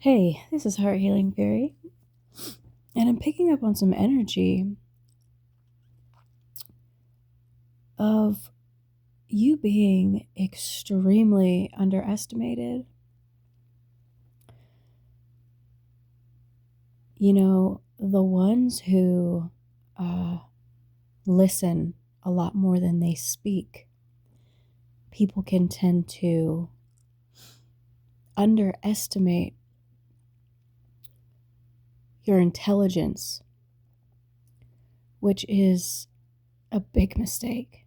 Hey, this is Heart Healing Fairy, and I'm picking up on some energy of you being extremely underestimated. You know, the ones who listen a lot more than they speak, people can tend to underestimate your intelligence, which is a big mistake.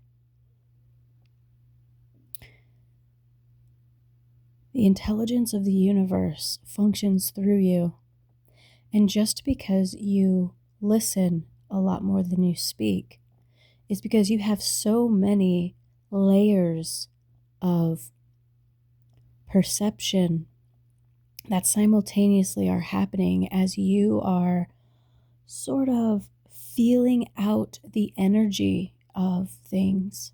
The intelligence of the universe functions through you. And just because you listen a lot more than you speak is because you have so many layers of perception that simultaneously are happening as you are sort of feeling out the energy of things.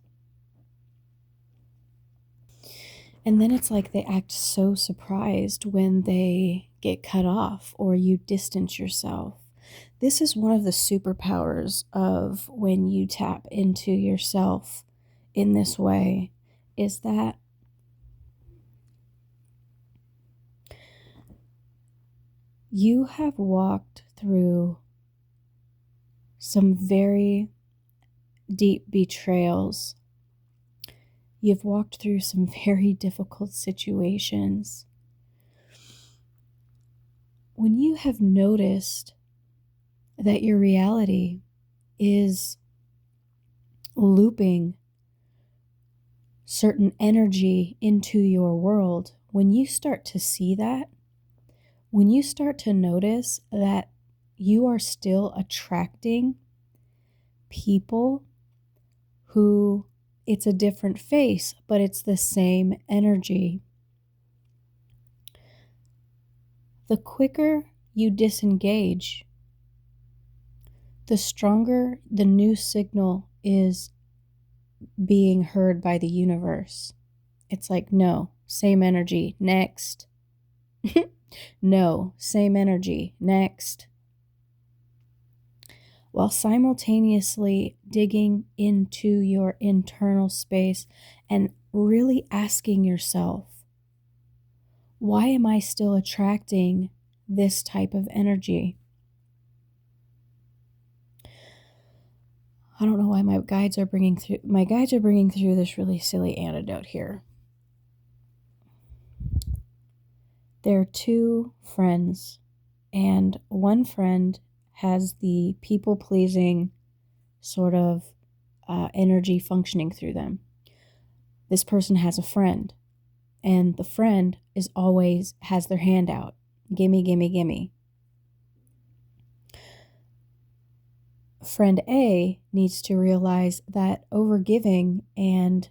And then it's like they act so surprised when they get cut off or you distance yourself. This is one of the superpowers of when you tap into yourself in this way, is that you have walked through some very deep betrayals. You've walked through some very difficult situations. When you have noticed that your reality is looping certain energy into your world, when you start to see that, when you start to notice that you are still attracting people who it's a different face, but it's the same energy, the quicker you disengage, the stronger the new signal is being heard by the universe. It's like, no, same energy, next. No, same energy, next. While simultaneously digging into your internal space and really asking yourself, why am I still attracting this type of energy? I don't know why my guides are bringing through this really silly antidote here. There are two friends, and one friend has the people-pleasing sort of energy functioning through them. This person has a friend, and the friend is always has their hand out. Gimme, gimme, gimme. Friend A needs to realize that overgiving and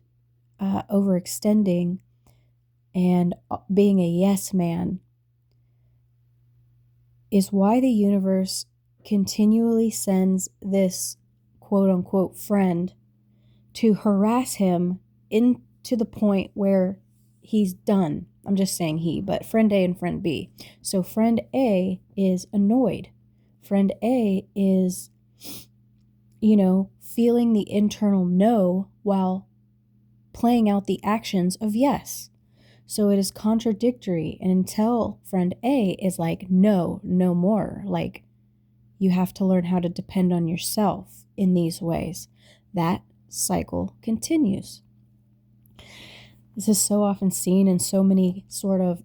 overextending and being a yes man is why the universe continually sends this quote unquote friend to harass him into the point where he's done. I'm just saying he, but friend A and friend B. So friend A is annoyed. Friend A is, feeling the internal no while playing out the actions of yes. So it is contradictory. And until friend A is like, no, no more. Like, you have to learn how to depend on yourself in these ways. That cycle continues. This is so often seen in so many sort of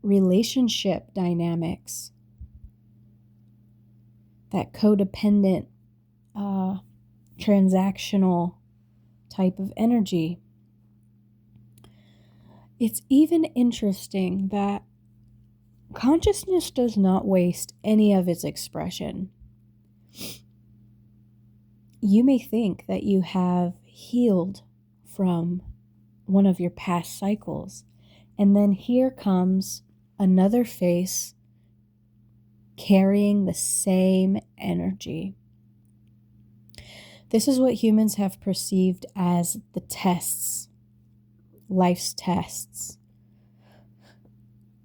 relationship dynamics. That codependent, transactional type of energy. It's even interesting that consciousness does not waste any of its expression. You may think that you have healed from one of your past cycles, and then here comes another face carrying the same energy. This is what humans have perceived as the tests, life's tests.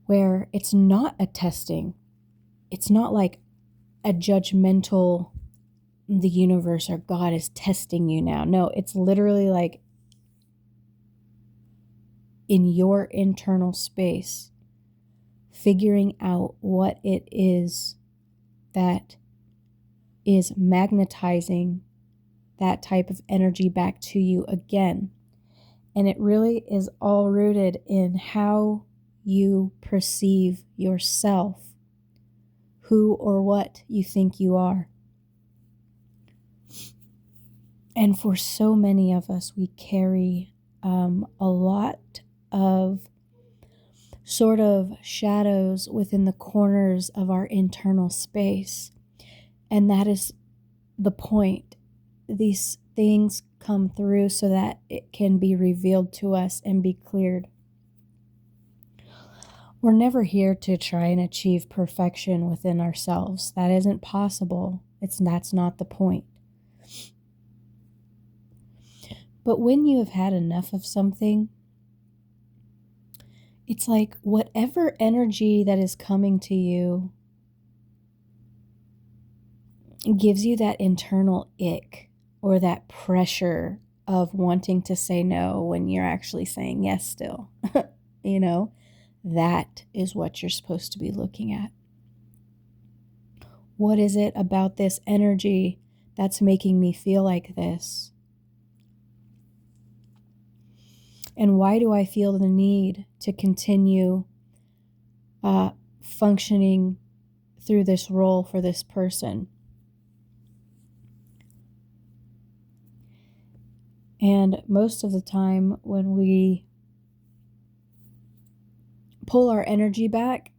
where it's not a testing. It's not like a judgmental, the universe or God is testing you now. No, it's literally like in your internal space, figuring out what it is that is magnetizing that type of energy back to you again. And it really is all rooted in how you perceive yourself, who or what you think you are. And for so many of us, we carry a lot of sort of shadows within the corners of our internal space. And that is the point. These things come through so that it can be revealed to us and be cleared. We're never here to try and achieve perfection within ourselves. That isn't possible. That's not the point. But when you have had enough of something, it's like whatever energy that is coming to you gives you that internal ick or that pressure of wanting to say no when you're actually saying yes still. You know, that is what you're supposed to be looking at. What is it about this energy that's making me feel like this? And why do I feel the need to continue functioning through this role for this person? And most of the time when we pull our energy back,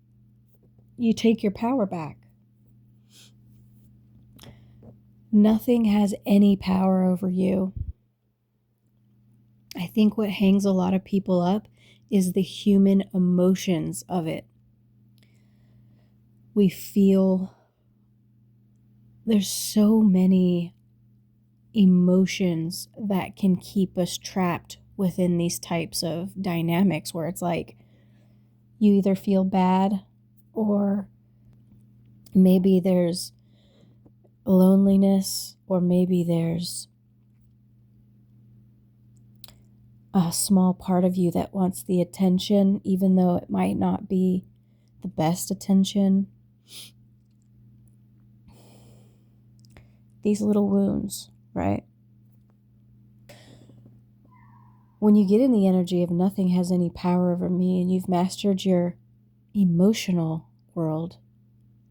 you take your power back. Nothing has any power over you. I think what hangs a lot of people up is the human emotions of it. We feel there's so many emotions that can keep us trapped within these types of dynamics where it's like you either feel bad or maybe there's loneliness or maybe there's a small part of you that wants the attention, even though it might not be the best attention. These little wounds, right? When you get in the energy of nothing has any power over me and you've mastered your emotional world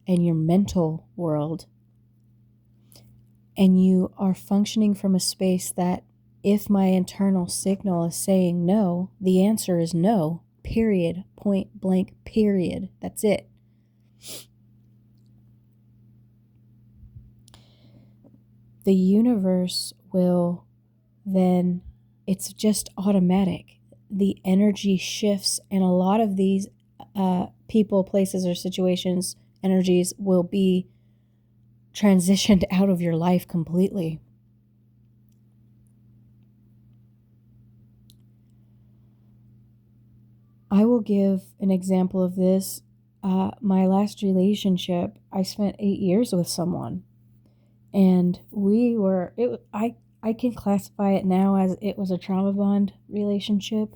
and your mental world, and you are functioning from a space that if my internal signal is saying no, the answer is no, period, point blank, period. That's it. The universe will then, it's just automatic. The energy shifts, and a lot of these people, places, or situations, energies will be transitioned out of your life completely. I will give an example of this. My last relationship, I spent 8 years with someone, and I can classify it now as it was a trauma bond relationship.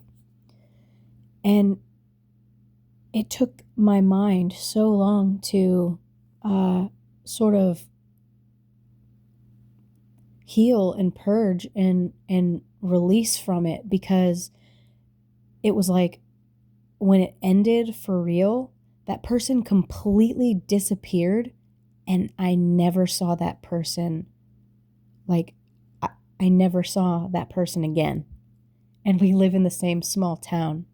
And it took my mind so long to sort of heal and purge and release from it, because it was like when it ended for real, that person completely disappeared and I never saw that person. Like, I never saw that person again. And we live in the same small town.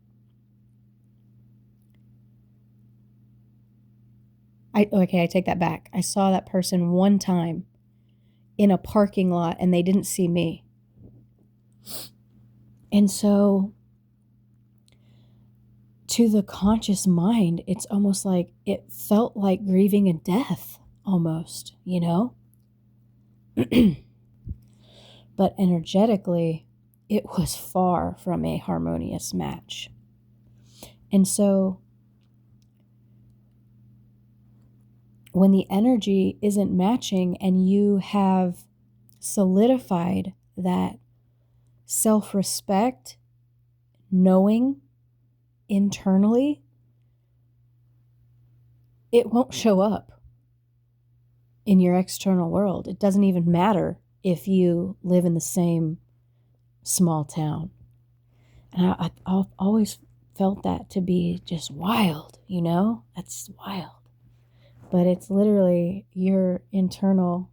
I take that back. I saw that person one time in a parking lot and they didn't see me. And so to the conscious mind, it's almost like it felt like grieving a death almost, you know? But energetically, it was far from a harmonious match. And so when the energy isn't matching and you have solidified that self-respect, knowing internally, it won't show up in your external world. It doesn't even matter if you live in the same small town. And I've always felt that to be just wild, you know? That's wild. But it's literally your internal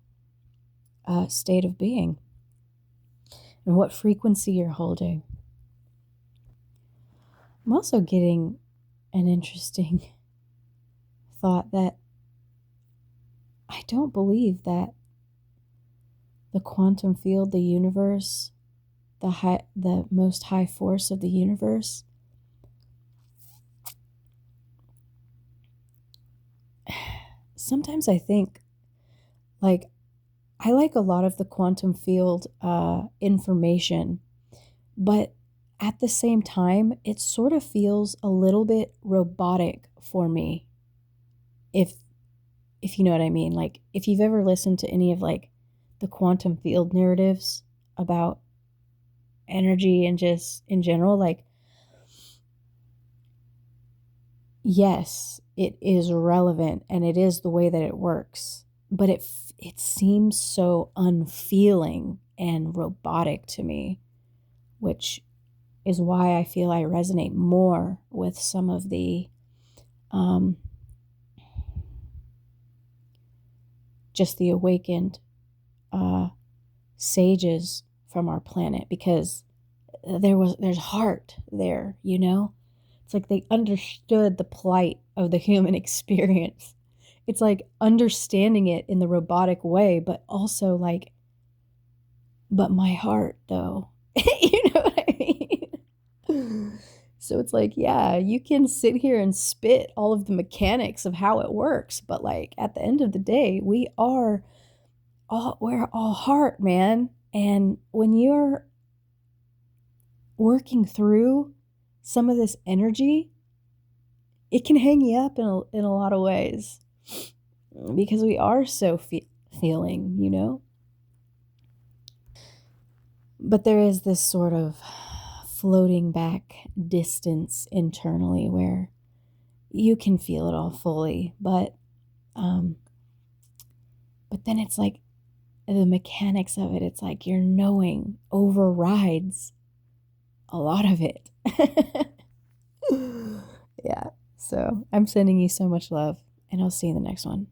state of being and what frequency you're holding. I'm also getting an interesting thought that I don't believe that the quantum field, the universe, the most high force of the universe, sometimes I think, like, I like a lot of the quantum field information, but at the same time, it sort of feels a little bit robotic for me. If you know what I mean. Like, if you've ever listened to any of like the quantum field narratives about energy and just in general, like, yes, it is relevant and it is the way that it works, but it seems so unfeeling and robotic to me, which is why I feel I resonate more with some of the just the awakened sages from our planet, because there's heart there, you know? It's like they understood the plight of the human experience. It's like understanding it in the robotic way, but also like, but my heart though. You know what I mean? So it's like, yeah, you can sit here and spit all of the mechanics of how it works, but like at the end of the day, we're all heart, man. And when you're working through some of this energy, it can hang you up in a lot of ways because we are so feeling, you know? But there is this sort of floating back distance internally where you can feel it all fully, but then it's like the mechanics of it, it's like your knowing overrides a lot of it. Yeah. So I'm sending you so much love, and I'll see you in the next one.